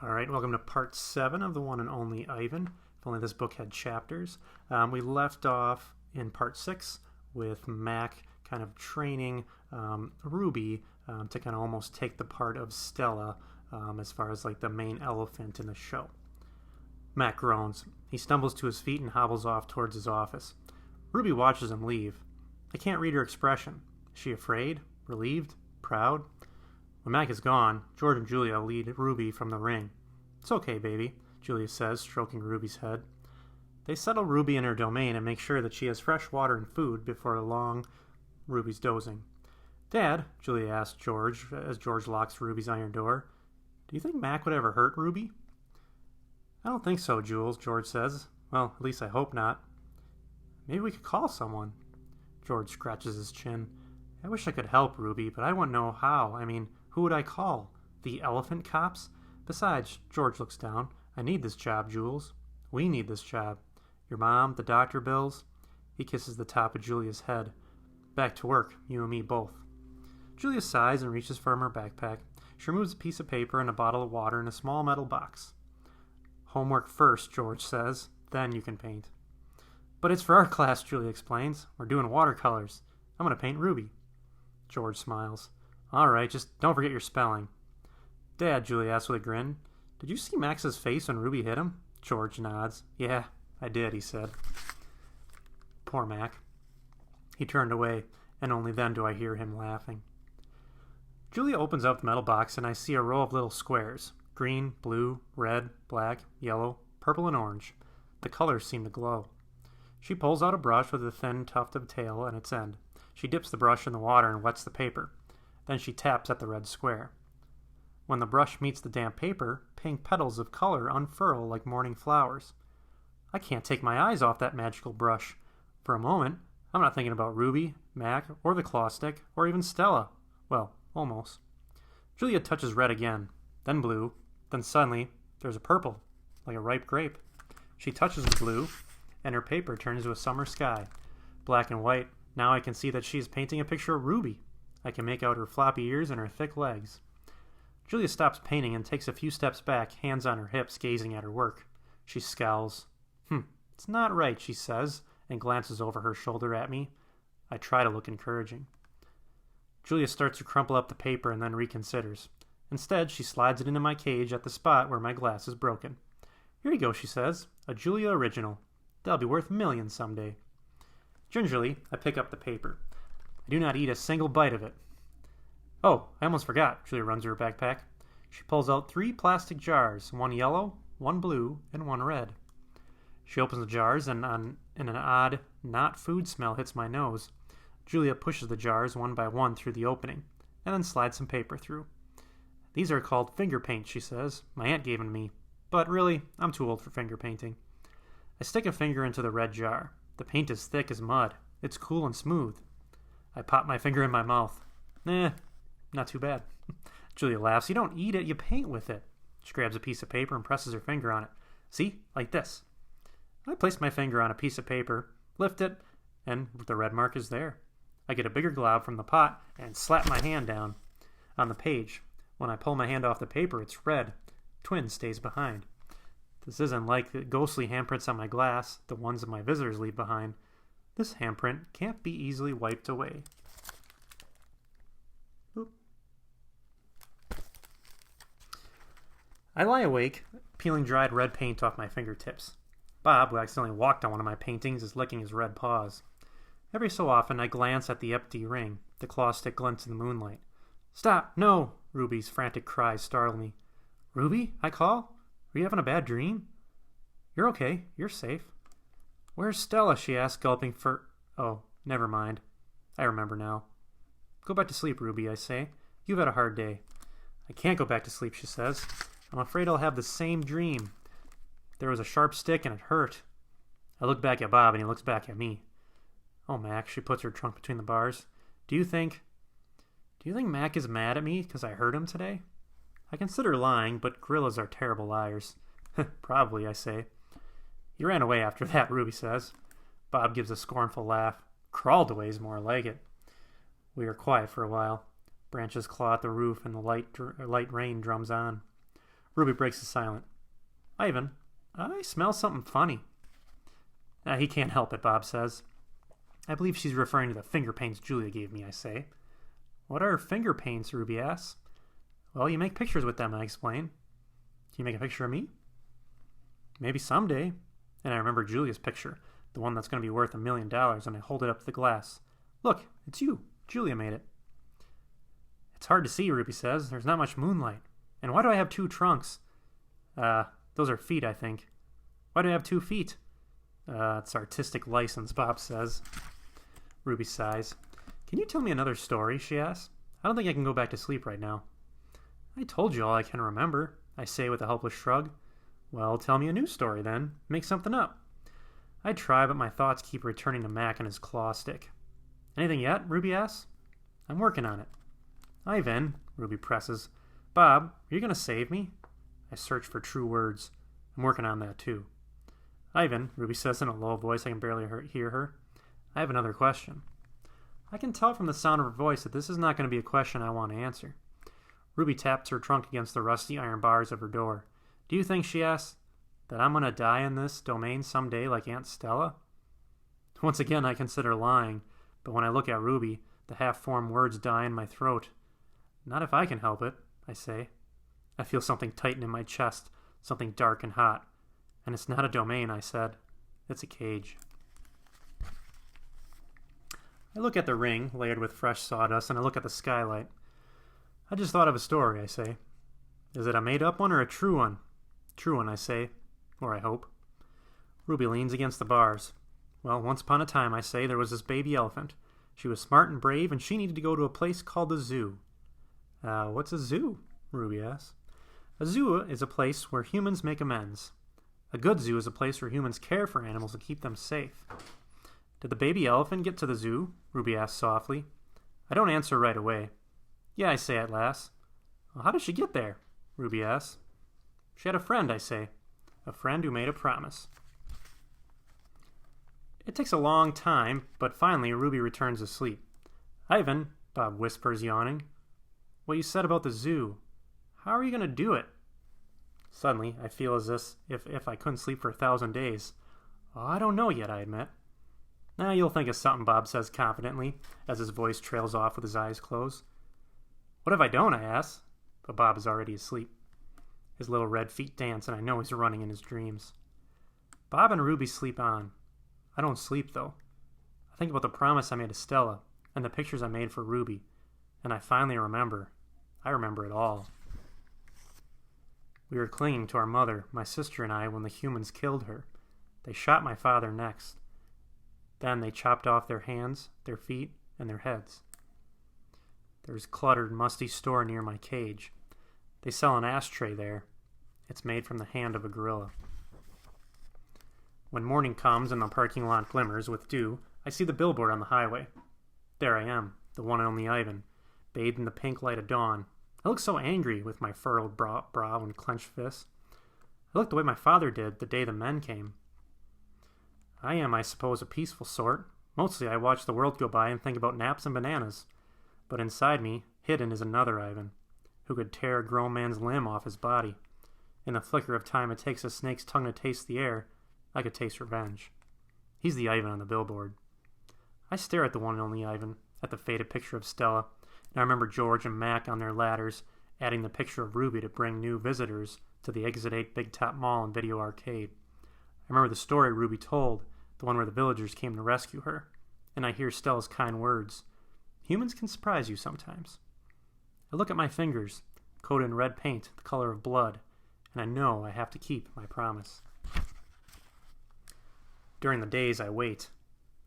All right, welcome to part 7 of the one and only Ivan. If only this book had chapters. We left off in part 6 with Mac kind of training Ruby to kind of almost take the part of Stella as far as like the main elephant in the show. Mac groans. He stumbles to his feet and hobbles off towards his office. Ruby watches him leave. I can't read her expression. Is she afraid? Relieved? Proud? When Mac is gone, George and Julia lead Ruby from the ring. It's okay, baby, Julia says, stroking Ruby's head. They settle Ruby in her domain and make sure that she has fresh water and food before long Ruby's dozing. Dad, Julia asks George as George locks Ruby's iron door, do you think Mac would ever hurt Ruby? I don't think so, Jules, George says. Well, at least I hope not. Maybe we could call someone. George scratches his chin. I wish I could help Ruby, but I wouldn't know how. I mean, who would I call? The elephant cops? Besides, George looks down. I need this job, Jules. We need this job. Your mom, the doctor bills. He kisses the top of Julia's head. Back to work, you and me both. Julia sighs and reaches for her backpack. She removes a piece of paper and a bottle of water in a small metal box. Homework first, George says. Then you can paint. But it's for our class, Julia explains. We're doing watercolors. I'm going to paint Ruby. George smiles. All right, just don't forget your spelling. Dad, Julia asks with a grin, did you see Max's face when Ruby hit him? George nods. Yeah, I did, he said. Poor Mac. He turned away, and only then do I hear him laughing. Julia opens up the metal box, and I see a row of little squares. Green, blue, red, black, yellow, purple, and orange. The colors seem to glow. She pulls out a brush with a thin tuft of tail at its end. She dips the brush in the water and wets the paper. Then she taps at the red square. When the brush meets the damp paper, pink petals of color unfurl like morning flowers. I can't take my eyes off that magical brush. For a moment, I'm not thinking about Ruby, Mac, or the claw stick, or even Stella. Well, almost. Julia touches red again, then blue, then suddenly there's a purple, like a ripe grape. She touches the blue, and her paper turns to a summer sky. Black and white. Now I can see that she is painting a picture of Ruby. I can make out her floppy ears and her thick legs. Julia stops painting and takes a few steps back, hands on her hips, gazing at her work. She scowls. It's not right, she says, and glances over her shoulder at me. I try to look encouraging. Julia starts to crumple up the paper and then reconsiders. Instead, she slides it into my cage at the spot where my glass is broken. Here you go, she says. A Julia original. They'll be worth millions someday. Gingerly, I pick up the paper. I do not eat a single bite of it. Oh, I almost forgot, Julia runs to her backpack. She pulls out 3 plastic jars, one yellow, one blue, and one red. She opens the jars, and an odd, not food smell hits my nose. Julia pushes the jars one by one through the opening, and then slides some paper through. These are called finger paints, she says. My aunt gave them to me. But really, I'm too old for finger painting. I stick a finger into the red jar. The paint is thick as mud. It's cool and smooth. I pop my finger in my mouth. Not too bad. Julia laughs. You don't eat it, you paint with it. She grabs a piece of paper and presses her finger on it. See? Like this. I place my finger on a piece of paper, lift it, and the red mark is there. I get a bigger glob from the pot and slap my hand down on the page. When I pull my hand off the paper, it's red. Twin stays behind. This isn't like the ghostly handprints on my glass, the ones that my visitors leave behind. This handprint can't be easily wiped away. Oop. I lie awake, peeling dried red paint off my fingertips. Bob, who accidentally walked on one of my paintings, is licking his red paws. Every so often, I glance at the empty ring. The claw stick glints in the moonlight. Stop! No! Ruby's frantic cries startle me. Ruby? I call? Are you having a bad dream? You're okay. You're safe. Where's Stella? She asks, gulping for... Oh, never mind. I remember now. Go back to sleep, Ruby, I say. You've had a hard day. I can't go back to sleep, she says. I'm afraid I'll have the same dream. There was a sharp stick and it hurt. I look back at Bob and he looks back at me. Oh, Mac, she puts her trunk between the bars. Do you think Mac is mad at me because I hurt him today? I consider lying, but gorillas are terrible liars. Probably, I say. He ran away after that, Ruby says. Bob gives a scornful laugh. Crawled away is more like it. We are quiet for a while. Branches claw at the roof and the light rain drums on. Ruby breaks the silence. Ivan, I smell something funny. He can't help it, Bob says. I believe she's referring to the finger paints Julia gave me, I say. What are finger paints, Ruby asks. Well, you make pictures with them, I explain. Can you make a picture of me? Maybe someday. And I remember Julia's picture, the one that's going to be worth $1 million, and I hold it up to the glass. Look, it's you. Julia made it. It's hard to see, Ruby says. There's not much moonlight. And why do I have 2 trunks? Those are feet, I think. Why do I have 2 feet? It's artistic license, Bob says. Ruby sighs. Can you tell me another story, she asks. I don't think I can go back to sleep right now. I told you all I can remember, I say with a helpless shrug. Well, tell me a new story, then. Make something up. I try, but my thoughts keep returning to Mac and his claw stick. Anything yet? Ruby asks. I'm working on it. Ivan, Ruby presses. Bob, are you going to save me? I search for true words. I'm working on that, too. Ivan, Ruby says in a low voice I can barely hear her. I have another question. I can tell from the sound of her voice that this is not going to be a question I want to answer. Ruby taps her trunk against the rusty iron bars of her door. Do you think, she asks, that I'm going to die in this domain someday like Aunt Stella? Once again, I consider lying, but when I look at Ruby, the half-formed words die in my throat. Not if I can help it, I say. I feel something tighten in my chest, something dark and hot. And it's not a domain, I said. It's a cage. I look at the ring, layered with fresh sawdust, and I look at the skylight. I just thought of a story, I say. Is it a made-up one or a true one? True one, I say. Or I hope. Ruby leans against the bars. Well, once upon a time, I say, there was this baby elephant. She was smart and brave, and she needed to go to a place called the zoo. What's a zoo? Ruby asks. A zoo is a place where humans make amends. A good zoo is a place where humans care for animals and keep them safe. Did the baby elephant get to the zoo? Ruby asks softly. I don't answer right away. Yeah, I say at last. Well, how did she get there? Ruby asks. She had a friend, I say. A friend who made a promise. It takes a long time, but finally Ruby returns to sleep. Ivan, Bob whispers, yawning. What you said about the zoo. How are you going to do it? Suddenly, I feel as if I couldn't sleep for 1,000 days. Oh, I don't know yet, I admit. You'll think of something, Bob says confidently, as his voice trails off with his eyes closed. What if I don't, I ask. But Bob is already asleep. His little red feet dance, and I know he's running in his dreams. Bob and Ruby sleep on. I don't sleep, though. I think about the promise I made to Stella, and the pictures I made for Ruby, and I finally remember. I remember it all. We were clinging to our mother, my sister and I, when the humans killed her. They shot my father next. Then they chopped off their hands, their feet, and their heads. There's a cluttered, musty store near my cage. They sell an ashtray there. It's made from the hand of a gorilla. When morning comes and the parking lot glimmers with dew, I see the billboard on the highway. There I am, the one and only Ivan, bathed in the pink light of dawn. I look so angry with my furrowed brow and clenched fists. I look the way my father did the day the men came. I am, I suppose, a peaceful sort. Mostly I watch the world go by and think about naps and bananas. But inside me, hidden, is another Ivan, who could tear a grown man's limb off his body. In the flicker of time it takes a snake's tongue to taste the air, I could taste revenge. He's the Ivan on the billboard. I stare at the one and only Ivan, at the faded picture of Stella, and I remember George and Mac on their ladders, adding the picture of Ruby to bring new visitors to the Exit 8 Big Top Mall and Video Arcade. I remember the story Ruby told, the one where the villagers came to rescue her, and I hear Stella's kind words. Humans can surprise you sometimes. I look at my fingers, coated in red paint, the color of blood, and I know I have to keep my promise. During the days, I wait.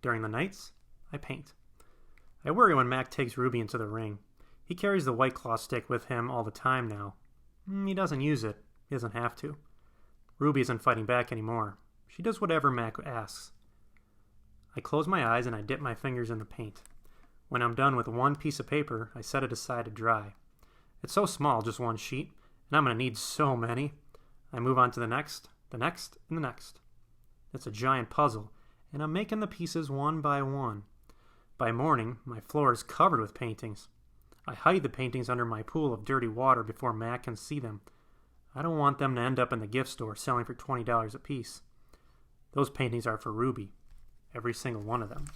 During the nights, I paint. I worry when Mac takes Ruby into the ring. He carries the White Claw stick with him all the time now. He doesn't use it. He doesn't have to. Ruby isn't fighting back anymore. She does whatever Mac asks. I close my eyes and I dip my fingers in the paint. When I'm done with one piece of paper, I set it aside to dry. It's so small, just one sheet, and I'm going to need so many. I move on to the next, and the next. It's a giant puzzle, and I'm making the pieces one by one. By morning, my floor is covered with paintings. I hide the paintings under my pool of dirty water before Mac can see them. I don't want them to end up in the gift store selling for $20 a piece. Those paintings are for Ruby. Every single one of them.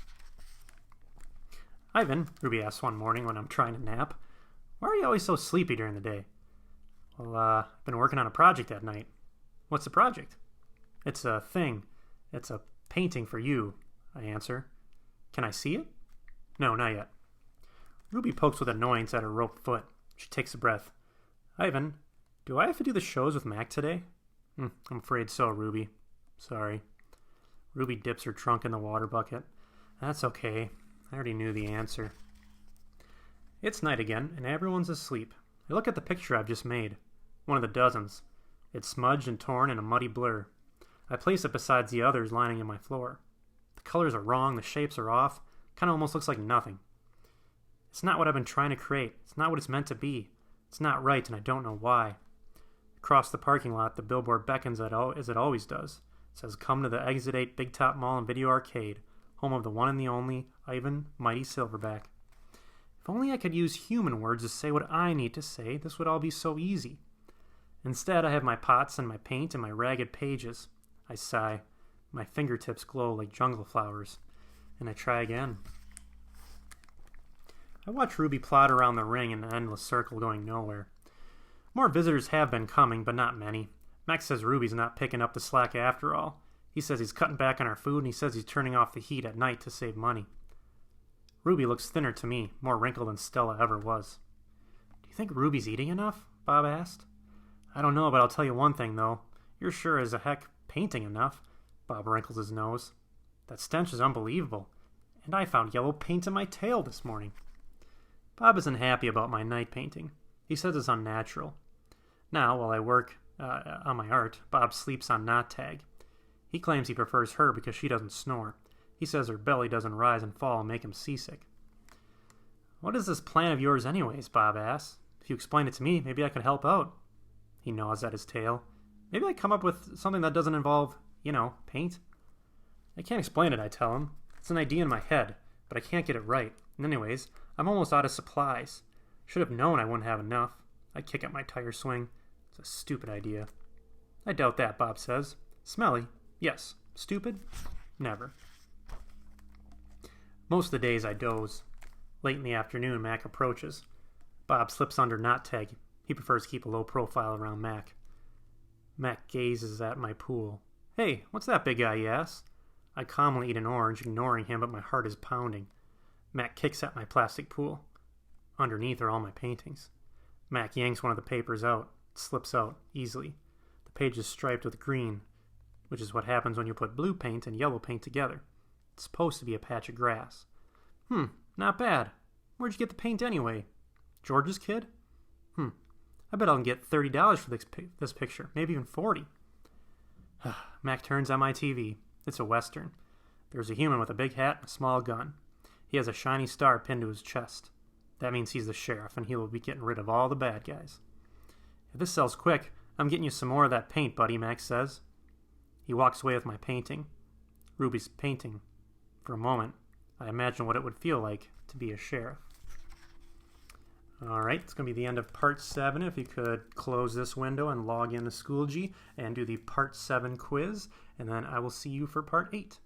Ivan, Ruby asks one morning when I'm trying to nap, why are you always so sleepy during the day? Well, I've been working on a project at night. What's the project? It's a thing. It's a painting for you, I answer. Can I see it? No, not yet. Ruby pokes with annoyance at her rope foot. She takes a breath. Ivan, do I have to do the shows with Mac today? I'm afraid so, Ruby. Sorry. Ruby dips her trunk in the water bucket. That's okay. I already knew the answer. It's night again, and everyone's asleep. I look at the picture I've just made. One of the dozens. It's smudged and torn in a muddy blur. I place it beside the others lining in my floor. The colors are wrong, the shapes are off. Kind of almost looks like nothing. It's not what I've been trying to create. It's not what it's meant to be. It's not right, and I don't know why. Across the parking lot, the billboard beckons as it always does. It says, "Come to the Exit 8 Big Top Mall and Video Arcade, home of the one and the only Ivan Mighty Silverback." If only I could use human words to say what I need to say, this would all be so easy. Instead, I have my pots and my paint and my ragged pages. I sigh. My fingertips glow like jungle flowers. And I try again. I watch Ruby plod around the ring in an endless circle going nowhere. More visitors have been coming, but not many. Max says Ruby's not picking up the slack after all. He says he's cutting back on our food, and he says he's turning off the heat at night to save money. Ruby looks thinner to me, more wrinkled than Stella ever was. Do you think Ruby's eating enough? Bob asked. I don't know, but I'll tell you one thing, though. You're sure as a heck painting enough. Bob wrinkles his nose. That stench is unbelievable. And I found yellow paint in my tail this morning. Bob isn't happy about my night painting. He says it's unnatural. Now, while I work on my art, Bob sleeps on Knot Tag. He claims he prefers her because she doesn't snore. He says her belly doesn't rise and fall and make him seasick. What is this plan of yours anyways? Bob asks. If you explain it to me, maybe I could help out. He gnaws at his tail. Maybe I come up with something that doesn't involve, paint. I can't explain it, I tell him. It's an idea in my head, but I can't get it right. And anyways, I'm almost out of supplies. Should have known I wouldn't have enough. I kick at my tire swing. It's a stupid idea. I doubt that, Bob says. Smelly? Yes. Stupid? Never. Most of the days I doze. Late in the afternoon, Mac approaches. Bob slips under Knot Tag. He prefers to keep a low profile around Mac. Mac gazes at my pool. Hey, what's that big guy, he asks. I calmly eat an orange, ignoring him, but my heart is pounding. Mac kicks at my plastic pool. Underneath are all my paintings. Mac yanks one of the papers out. It slips out, easily. The page is striped with green, which is what happens when you put blue paint and yellow paint together. It's supposed to be a patch of grass. Not bad. Where'd you get the paint anyway? George's kid? I bet I'll get $30 for this picture, maybe even $40. Mac turns on my TV. It's a Western. There's a human with a big hat and a small gun. He has a shiny star pinned to his chest. That means he's the sheriff, and he will be getting rid of all the bad guys. If this sells quick, I'm getting you some more of that paint, buddy, Max says. He walks away with my painting. Ruby's painting. For a moment, I imagine what it would feel like to be a sheriff. Alright, it's going to be the end of Part 7. If you could close this window and log into Schoology and do the Part 7 quiz, and then I will see you for Part 8.